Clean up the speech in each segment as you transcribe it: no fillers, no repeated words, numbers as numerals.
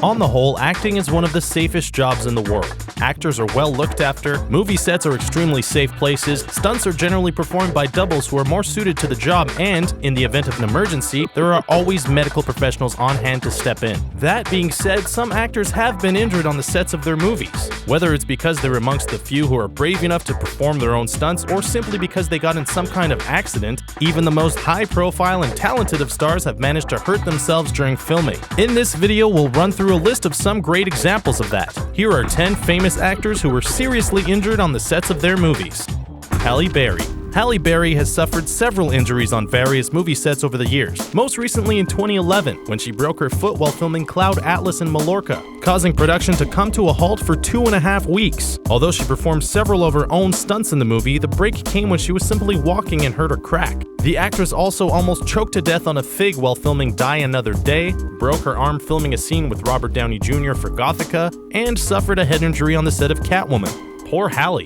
On the whole, acting is one of the safest jobs in the world. Actors are well looked after, movie sets are extremely safe places, stunts are generally performed by doubles who are more suited to the job, and, in the event of an emergency, there are always medical professionals on hand to step in. That being said, some actors have been injured on the sets of their movies. Whether it's because they're amongst the few who are brave enough to perform their own stunts, or simply because they got in some kind of accident, even the most high-profile and talented of stars have managed to hurt themselves during filming. In this video, we'll run through a list of some great examples of that. Here are 10 famous actors who were seriously injured on the sets of their movies. Halle Berry. Halle Berry has suffered several injuries on various movie sets over the years, most recently in 2011 when she broke her foot while filming Cloud Atlas in Mallorca, causing production to come to a halt for 2.5 weeks. Although she performed several of her own stunts in the movie, the break came when she was simply walking and hurt her crack. The actress also almost choked to death on a fig while filming Die Another Day, broke her arm filming a scene with Robert Downey Jr. for Gothika, and suffered a head injury on the set of Catwoman. Poor Halle.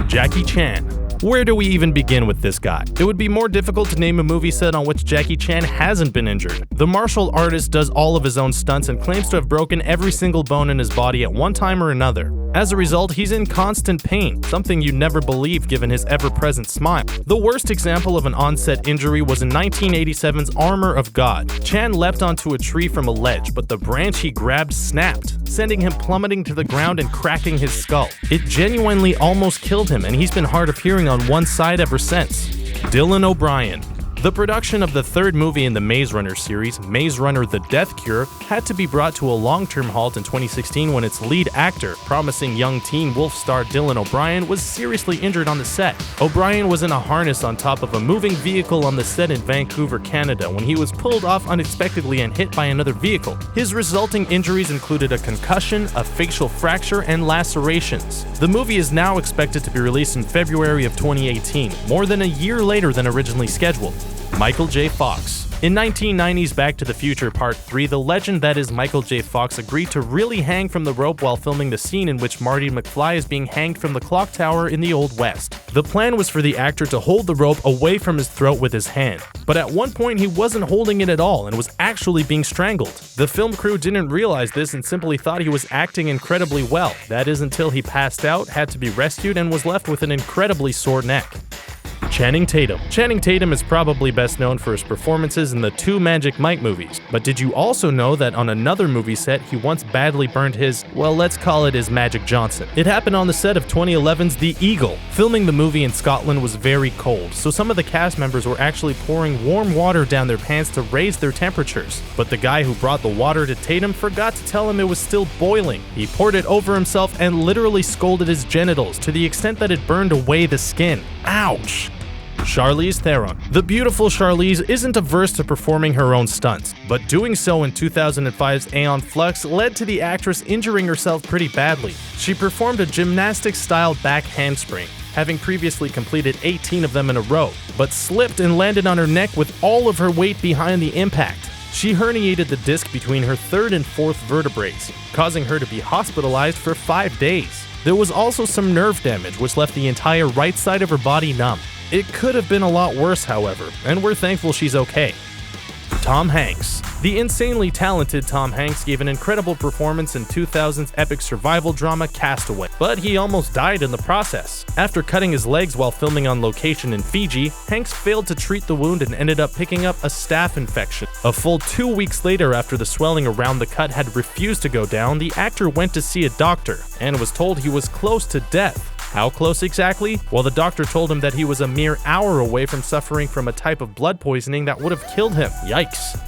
Jackie Chan. Where do we even begin with this guy? It would be more difficult to name a movie set on which Jackie Chan hasn't been injured. The martial artist does all of his own stunts and claims to have broken every single bone in his body at one time or another. As a result, he's in constant pain, something you'd never believe given his ever-present smile. The worst example of an on-set injury was in 1987's Armor of God. Chan leapt onto a tree from a ledge, but the branch he grabbed snapped, sending him plummeting to the ground and cracking his skull. It genuinely almost killed him, and he's been hard of hearing on one side ever since. Dylan O'Brien. The production of the third movie in the Maze Runner series, Maze Runner: The Death Cure, had to be brought to a long-term halt in 2016 when its lead actor, promising young Teen Wolf star Dylan O'Brien, was seriously injured on the set. O'Brien was in a harness on top of a moving vehicle on the set in Vancouver, Canada, when he was pulled off unexpectedly and hit by another vehicle. His resulting injuries included a concussion, a facial fracture, and lacerations. The movie is now expected to be released in February of 2018, more than a year later than originally scheduled. Michael J. Fox. In 1990's Back to the Future Part 3, the legend that is Michael J. Fox agreed to really hang from the rope while filming the scene in which Marty McFly is being hanged from the clock tower in the Old West. The plan was for the actor to hold the rope away from his throat with his hand, but at one point he wasn't holding it at all and was actually being strangled. The film crew didn't realize this and simply thought he was acting incredibly well. That is until he passed out, had to be rescued, and was left with an incredibly sore neck. Channing Tatum. Channing Tatum is probably best known for his performances in the two Magic Mike movies, but did you also know that on another movie set he once badly burned his, well, let's call it his Magic Johnson. It happened on the set of 2011's The Eagle. Filming the movie in Scotland was very cold, so some of the cast members were actually pouring warm water down their pants to raise their temperatures. But the guy who brought the water to Tatum forgot to tell him it was still boiling. He poured it over himself and literally scalded his genitals to the extent that it burned away the skin. Ouch! Charlize Theron. The beautiful Charlize isn't averse to performing her own stunts, but doing so in 2005's Aeon Flux led to the actress injuring herself pretty badly. She performed a gymnastics-style back handspring, having previously completed 18 of them in a row, but slipped and landed on her neck with all of her weight behind the impact. She herniated the disc between her third and fourth vertebrae, causing her to be hospitalized for 5 days. There was also some nerve damage, which left the entire right side of her body numb. It could have been a lot worse, however, and we're thankful she's okay. Tom Hanks. The insanely talented Tom Hanks gave an incredible performance in 2000's epic survival drama Castaway, but he almost died in the process. After cutting his legs while filming on location in Fiji, Hanks failed to treat the wound and ended up picking up a staph infection. A full 2 weeks later, after the swelling around the cut had refused to go down, the actor went to see a doctor and was told he was close to death. How close exactly? Well, the doctor told him that he was a mere hour away from suffering from a type of blood poisoning that would have killed him. Yikes.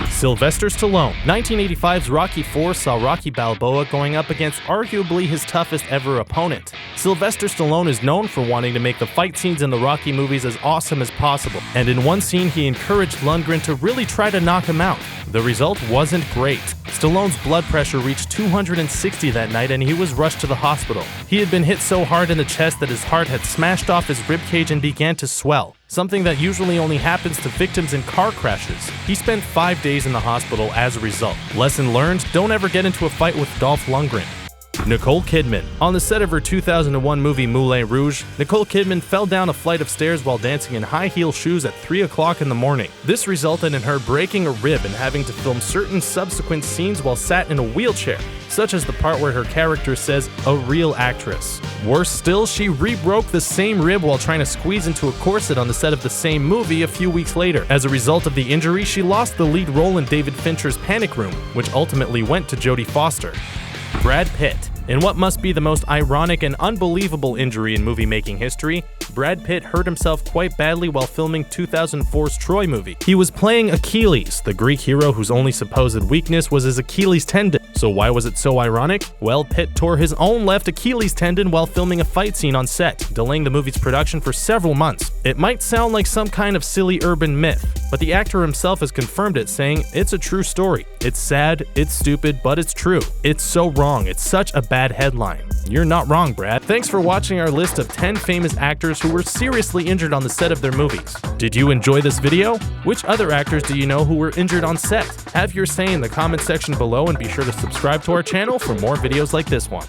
Sylvester Stallone. 1985's Rocky IV saw Rocky Balboa going up against arguably his toughest ever opponent. Sylvester Stallone is known for wanting to make the fight scenes in the Rocky movies as awesome as possible, and in one scene he encouraged Lundgren to really try to knock him out. The result wasn't great. Stallone's blood pressure reached 260 that night and he was rushed to the hospital. He had been hit so hard in the chest that his heart had smashed off his ribcage and began to swell, something that usually only happens to victims in car crashes. He spent 5 days in the hospital as a result. Lesson learned, don't ever get into a fight with Dolph Lundgren. Nicole Kidman. On the set of her 2001 movie Moulin Rouge, Nicole Kidman fell down a flight of stairs while dancing in high-heel shoes at 3 o'clock in the morning. This resulted in her breaking a rib and having to film certain subsequent scenes while sat in a wheelchair, such as the part where her character says, "a real actress." Worse still, she re-broke the same rib while trying to squeeze into a corset on the set of the same movie a few weeks later. As a result of the injury, she lost the lead role in David Fincher's Panic Room, which ultimately went to Jodie Foster. Brad Pitt. In what must be the most ironic and unbelievable injury in movie-making history, Brad Pitt hurt himself quite badly while filming 2004's Troy movie. He was playing Achilles, the Greek hero whose only supposed weakness was his Achilles tendon. So why was it so ironic? Well, Pitt tore his own left Achilles tendon while filming a fight scene on set, delaying the movie's production for several months. It might sound like some kind of silly urban myth, but the actor himself has confirmed it, saying it's a true story. It's sad, it's stupid, but it's true. It's so wrong, it's such a bad headline. You're not wrong, Brad. Thanks for watching our list of 10 famous actors who were seriously injured on the set of their movies. Did you enjoy this video? Which other actors do you know who were injured on set? Have your say in the comment section below and be sure to subscribe to our channel for more videos like this one.